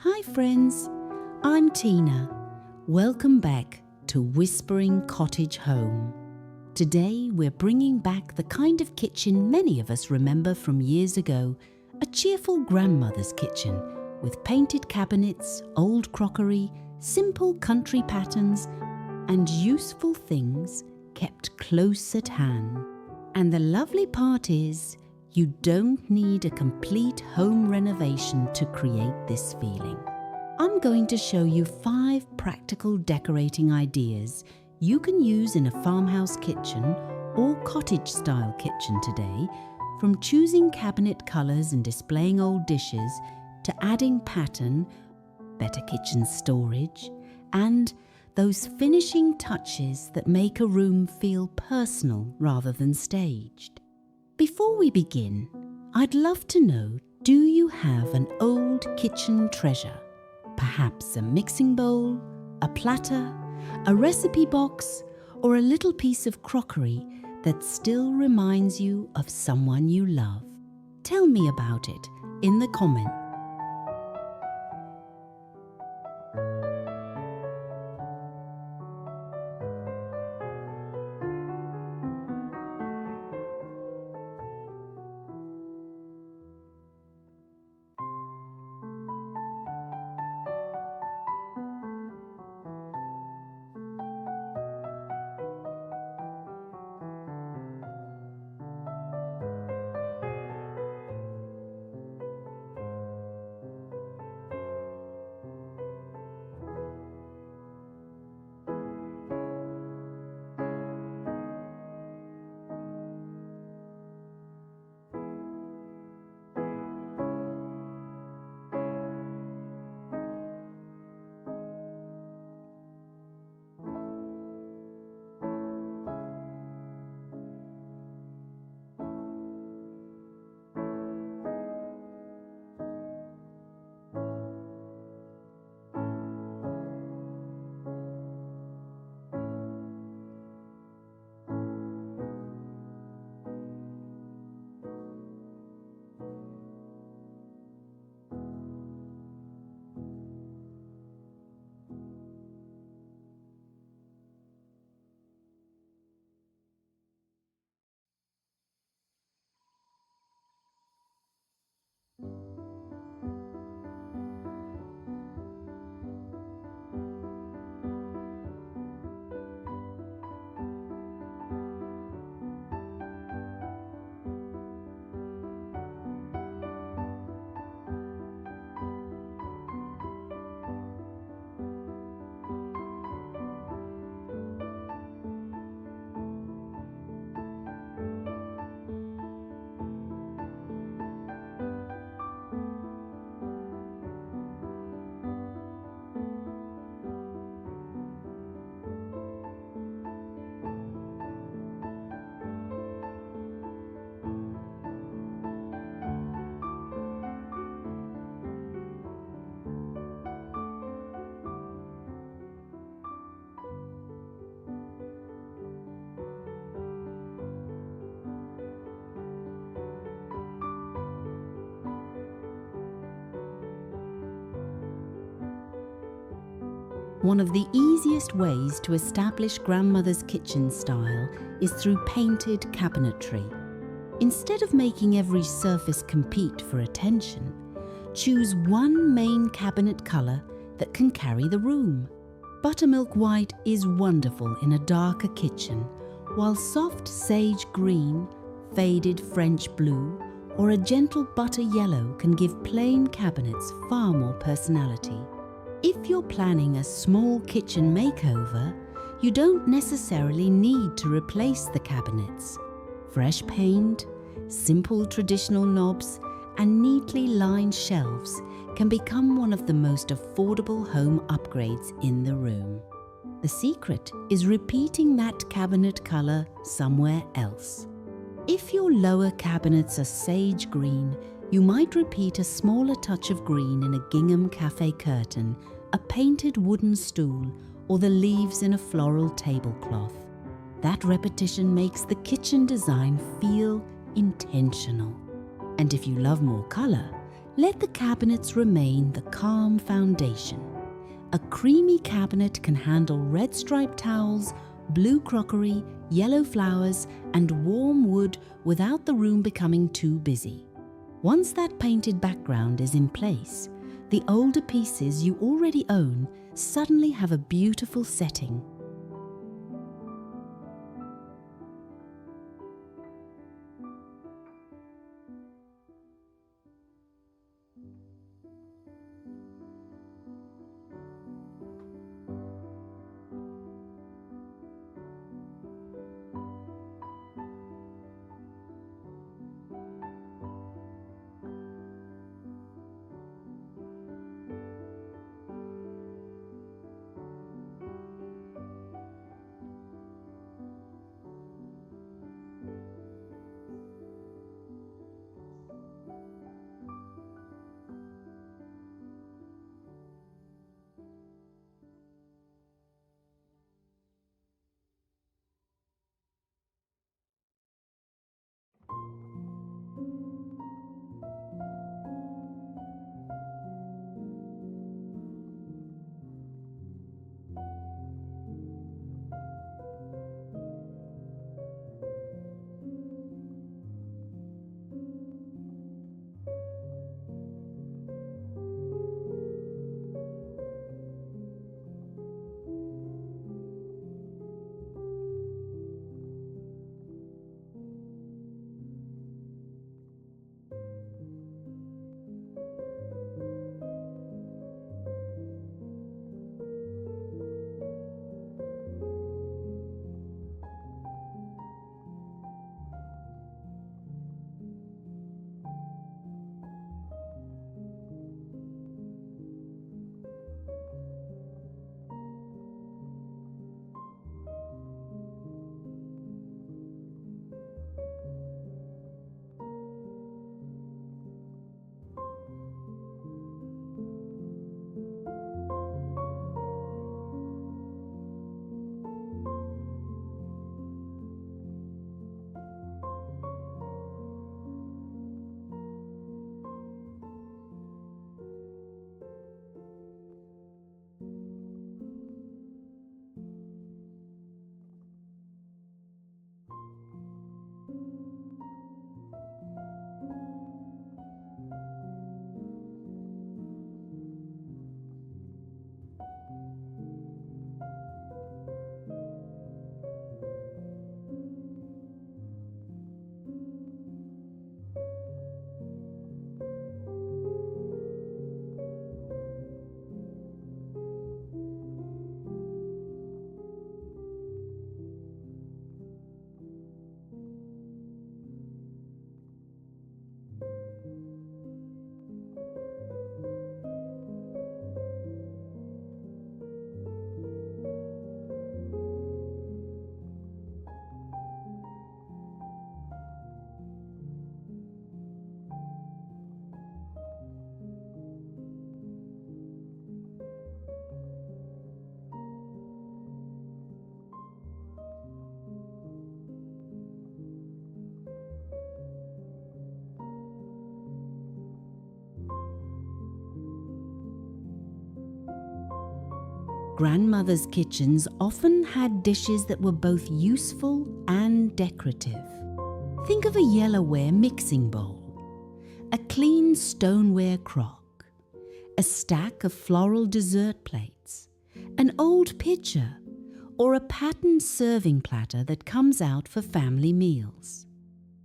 Hi friends, I'm Tina. Welcome back to Whispering Cottage Home. Today we're bringing back the kind of kitchen many of us remember from years ago, a cheerful grandmother's kitchen with painted cabinets, old crockery, simple country patterns and useful things kept close at hand. And the lovely part is, you don't need a complete home renovation to create this feeling. I'm going to show you 5 practical decorating ideas you can use in a farmhouse kitchen or cottage-style kitchen today, from choosing cabinet colours and displaying old dishes to adding pattern, better kitchen storage, and those finishing touches that make a room feel personal rather than staged. Before we begin, I'd love to know, do you have an old kitchen treasure? Perhaps a mixing bowl, a platter, a recipe box, or a little piece of crockery that still reminds you of someone you love? Tell me about it in the comments. One of the easiest ways to establish grandmother's kitchen style is through painted cabinetry. Instead of making every surface compete for attention, choose one main cabinet colour that can carry the room. Buttermilk white is wonderful in a darker kitchen, while soft sage green, faded French blue, or a gentle butter yellow can give plain cabinets far more personality. If you're planning a small kitchen makeover, you don't necessarily need to replace the cabinets. Fresh paint, simple traditional knobs, and neatly lined shelves can become one of the most affordable home upgrades in the room. The secret is repeating that cabinet colour somewhere else. If your lower cabinets are sage green, you might repeat a smaller touch of green in a gingham café curtain, a painted wooden stool, or the leaves in a floral tablecloth. That repetition makes the kitchen design feel intentional. And if you love more colour, Let the cabinets remain the calm foundation. A creamy cabinet can handle red striped towels, blue crockery, yellow flowers, and warm wood without the room becoming too busy. Once that painted background is in place, the older pieces you already own suddenly have a beautiful setting. Grandmother's kitchens often had dishes that were both useful and decorative. Think of a yellowware mixing bowl, a clean stoneware crock, a stack of floral dessert plates, an old pitcher, or a patterned serving platter that comes out for family meals.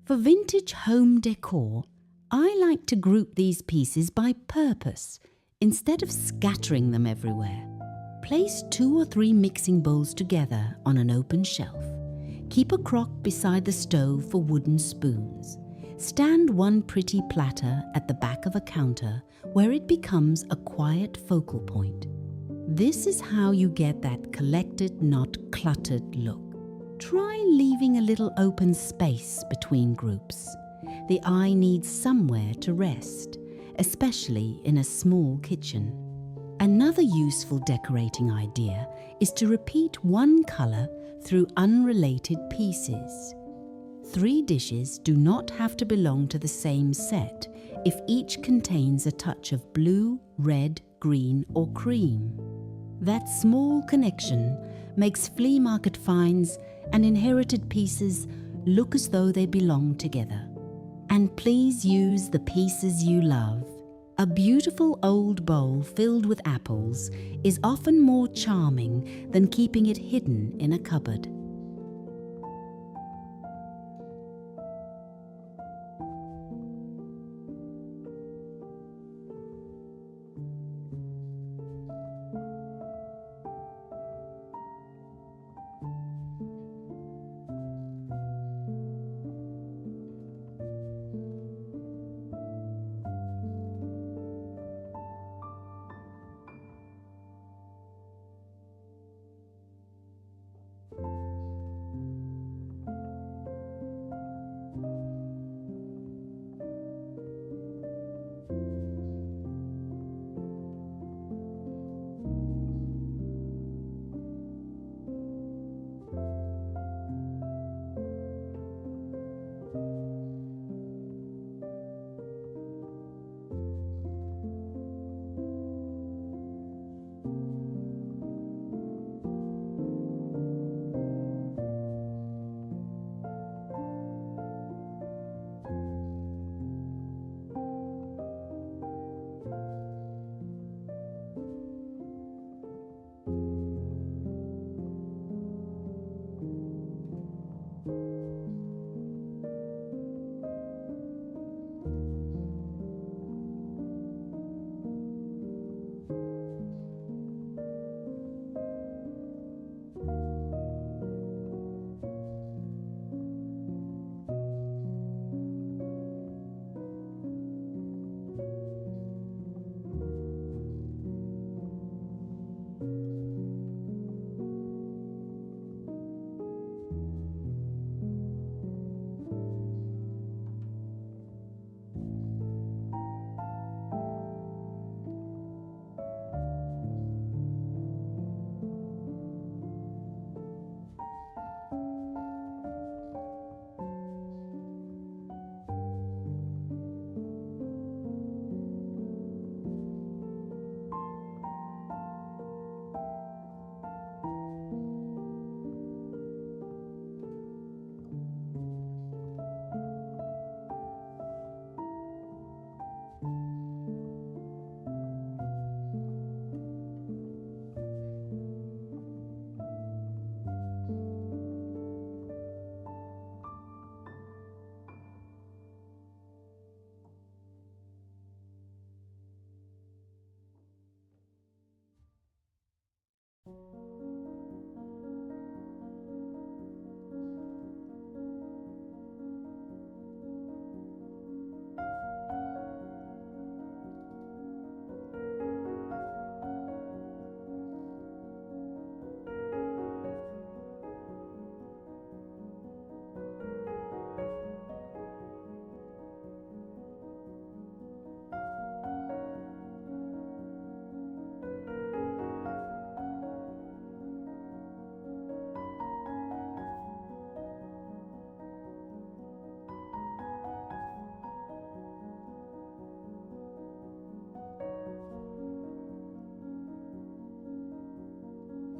For vintage home decor, I like to group these pieces by purpose instead of scattering them everywhere. Place 2 or 3 mixing bowls together on an open shelf. Keep a crock beside the stove for wooden spoons. Stand one pretty platter at the back of a counter where it becomes a quiet focal point. This is how you get that collected, not cluttered look. Try leaving a little open space between groups. The eye needs somewhere to rest, especially in a small kitchen. Another useful decorating idea is to repeat one color through unrelated pieces. 3 dishes do not have to belong to the same set if each contains a touch of blue, red, green, or cream. That small connection makes flea market finds and inherited pieces look as though they belong together. And please use the pieces you love. A beautiful old bowl filled with apples is often more charming than keeping it hidden in a cupboard.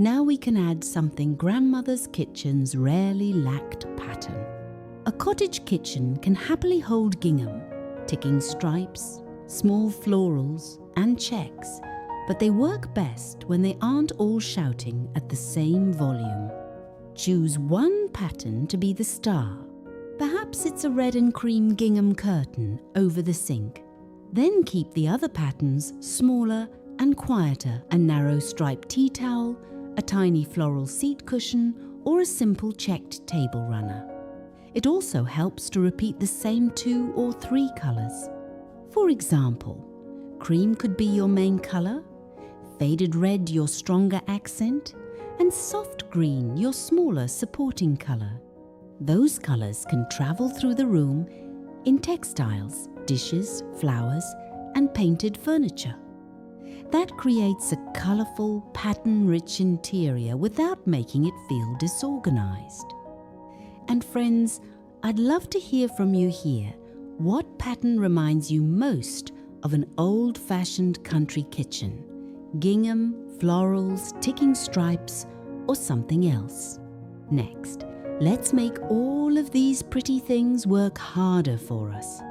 Now we can add something grandmother's kitchens rarely lacked: pattern. A cottage kitchen can happily hold gingham, ticking stripes, small florals and checks, but they work best when they aren't all shouting at the same volume. Choose one pattern to be the star. Perhaps it's a red and cream gingham curtain over the sink. Then keep the other patterns smaller and quieter: a narrow striped tea towel, a tiny floral seat cushion, or a simple checked table runner. It also helps to repeat the same 2 or 3 colours. For example, cream could be your main colour, faded red your stronger accent, and soft green your smaller supporting colour. Those colours can travel through the room in textiles, dishes, flowers, and painted furniture. That creates a colourful, pattern-rich interior without making it feel disorganised. And friends, I'd love to hear from you here. What pattern reminds you most of an old-fashioned country kitchen? Gingham, florals, ticking stripes, or something else? Next, let's make all of these pretty things work harder for us.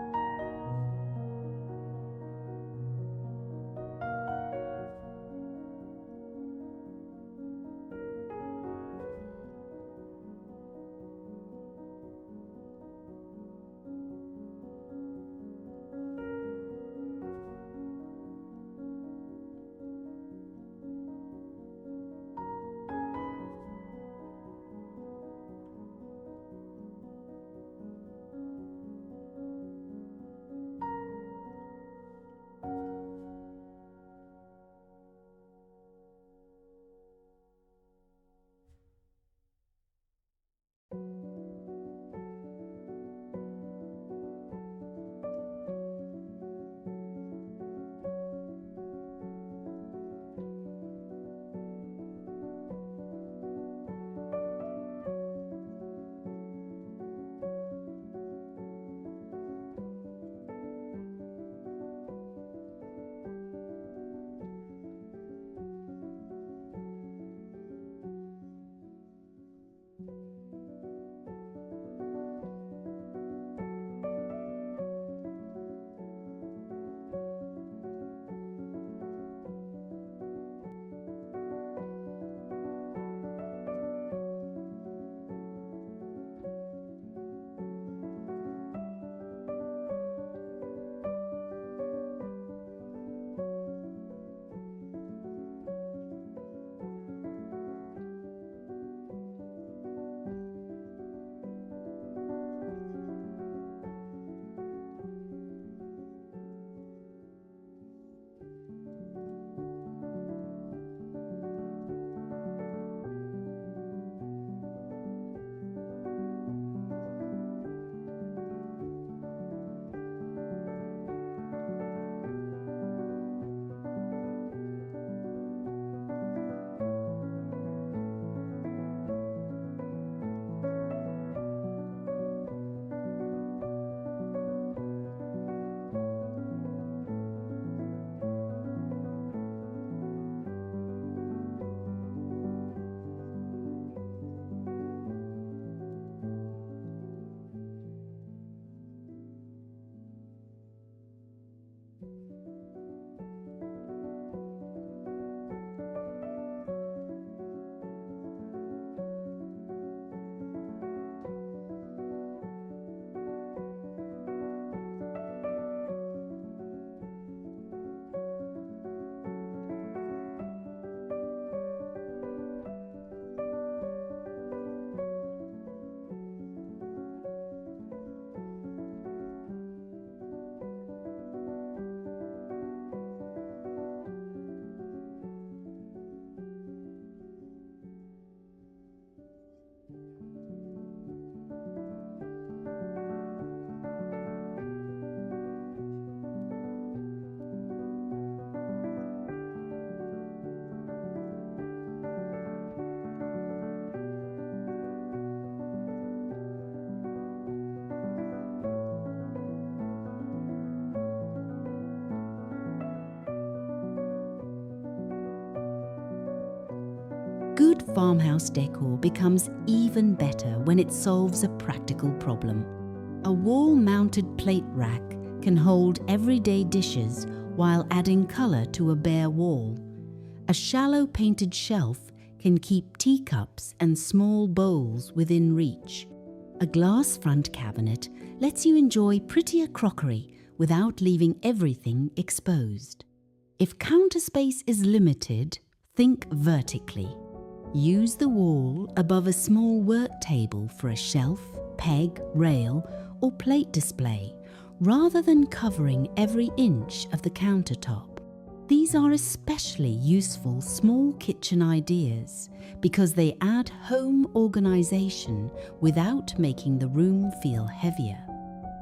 Good farmhouse decor becomes even better when it solves a practical problem. A wall-mounted plate rack can hold everyday dishes while adding color to a bare wall. A shallow painted shelf can keep teacups and small bowls within reach. A glass front cabinet lets you enjoy prettier crockery without leaving everything exposed. If counter space is limited, think vertically. Use the wall above a small work table for a shelf, peg, rail, or plate display, rather than covering every inch of the countertop. These are especially useful small kitchen ideas because they add home organization without making the room feel heavier.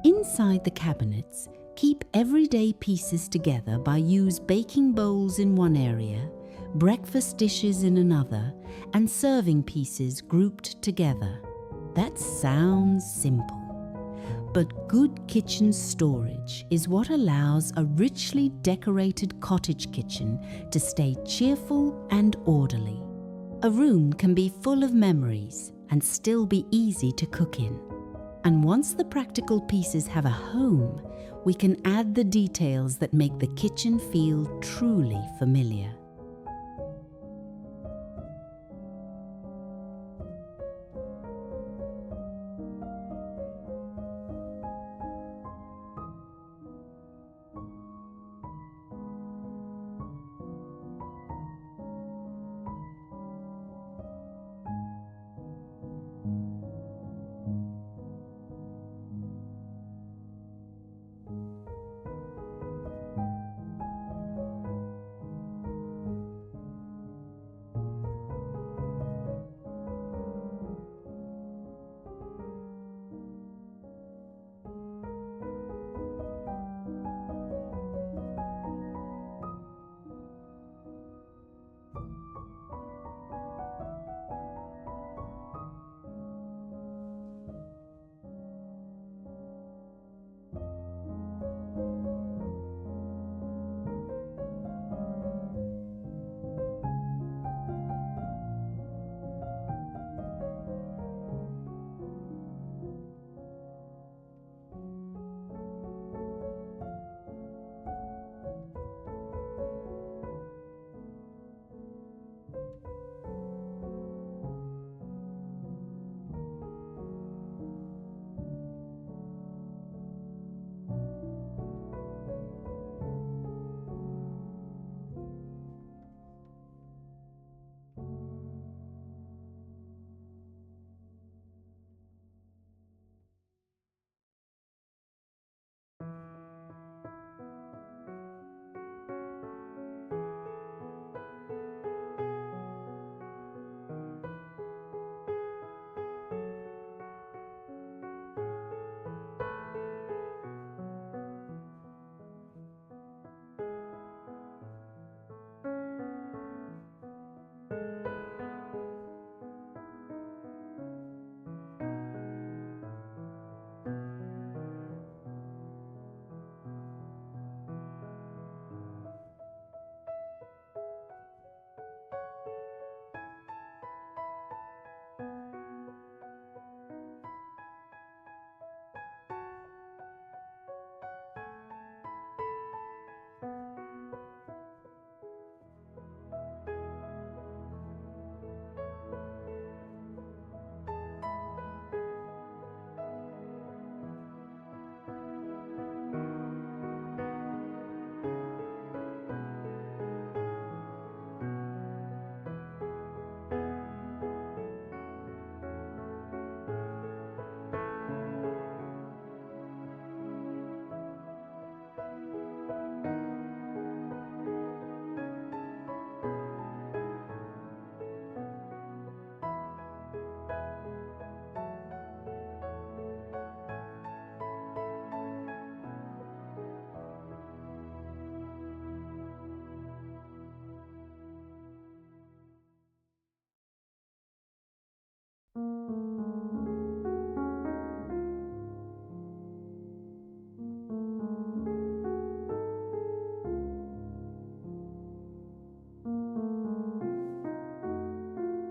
Inside the cabinets, keep everyday pieces together by use baking bowls in one area, breakfast dishes in another, and serving pieces grouped together. That sounds simple, But good kitchen storage is what allows a richly decorated cottage kitchen to stay cheerful and orderly. A room can be full of memories and still be easy to cook in. And once the practical pieces have a home, we can add the details that make the kitchen feel truly familiar.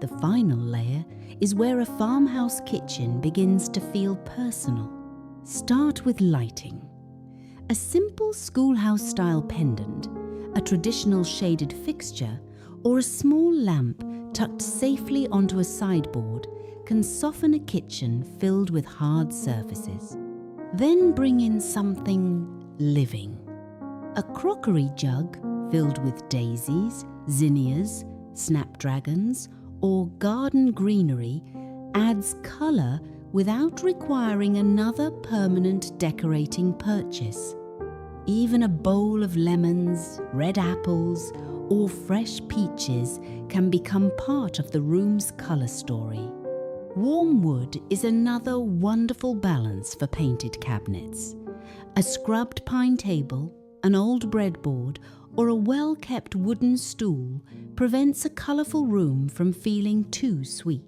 The final layer is where a farmhouse kitchen begins to feel personal. Start with lighting. A simple schoolhouse-style pendant, a traditional shaded fixture, or a small lamp tucked safely onto a sideboard can soften a kitchen filled with hard surfaces. Then bring in something living. A crockery jug filled with daisies, zinnias, snapdragons, or garden greenery adds colour without requiring another permanent decorating purchase. Even a bowl of lemons, red apples, or fresh peaches can become part of the room's colour story. Warm wood is another wonderful balance for painted cabinets. A scrubbed pine table, an old breadboard, or a well-kept wooden stool prevents a colourful room from feeling too sweet.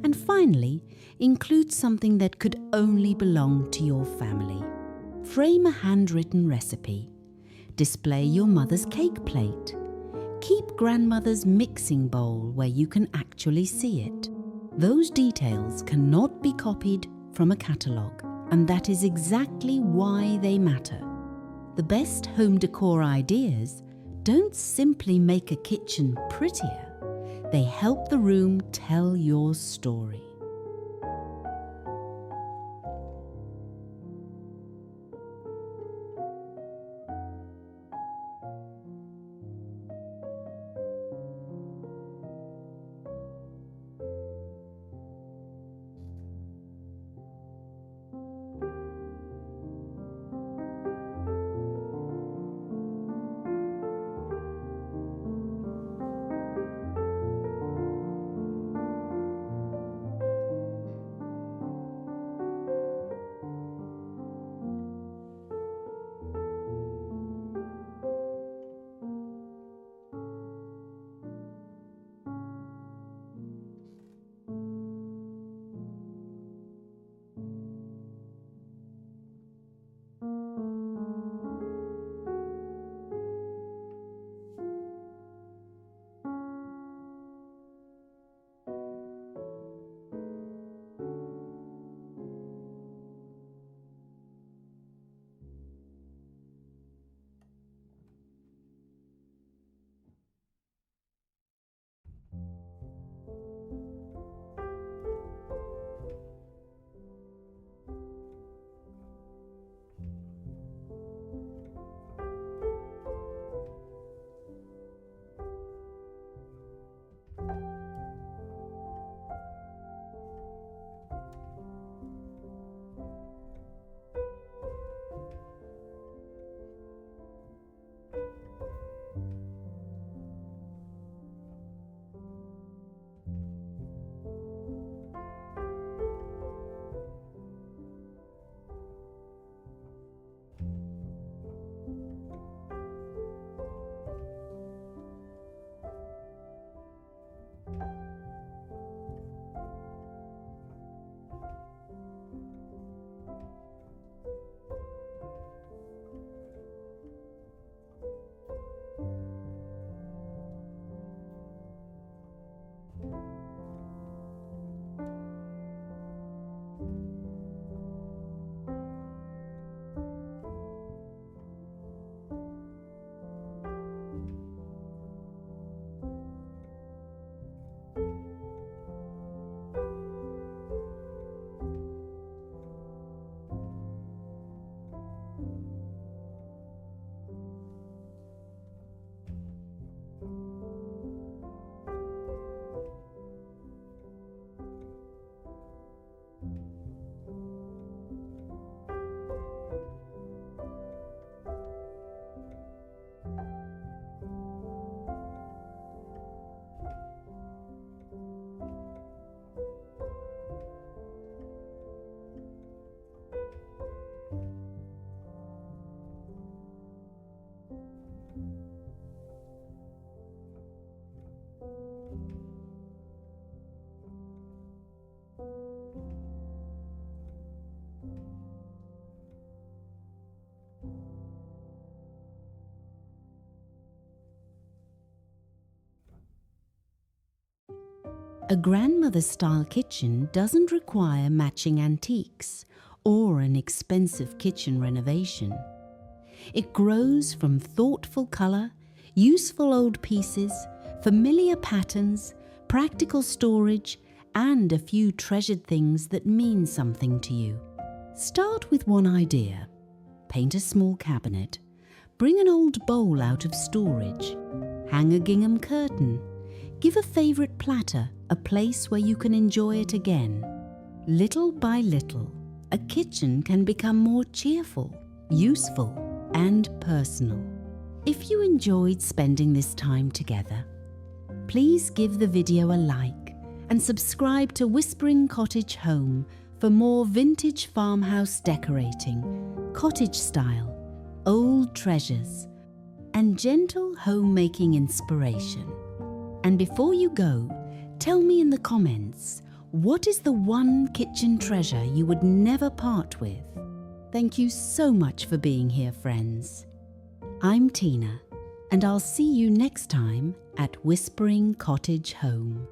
And finally, include something that could only belong to your family. Frame a handwritten recipe. Display your mother's cake plate. Keep grandmother's mixing bowl where you can actually see it. Those details cannot be copied from a catalogue, and that is exactly why they matter. The best home decor ideas don't simply make a kitchen prettier, they help the room tell your story. A grandmother-style kitchen doesn't require matching antiques or an expensive kitchen renovation. It grows from thoughtful colour, useful old pieces, familiar patterns, practical storage, and a few treasured things that mean something to you. Start with one idea. Paint a small cabinet. Bring an old bowl out of storage. Hang a gingham curtain. Give a favourite platter a place where you can enjoy it again. Little by little, a kitchen can become more cheerful, useful, and personal. If you enjoyed spending this time together, please give the video a like and subscribe to Whispering Cottage Home for more vintage farmhouse decorating, cottage style, old treasures, and gentle homemaking inspiration. And before you go, tell me in the comments, What is the one kitchen treasure you would never part with? Thank you so much for being here, friends. I'm Tina, and I'll see you next time at Whispering Cottage Home.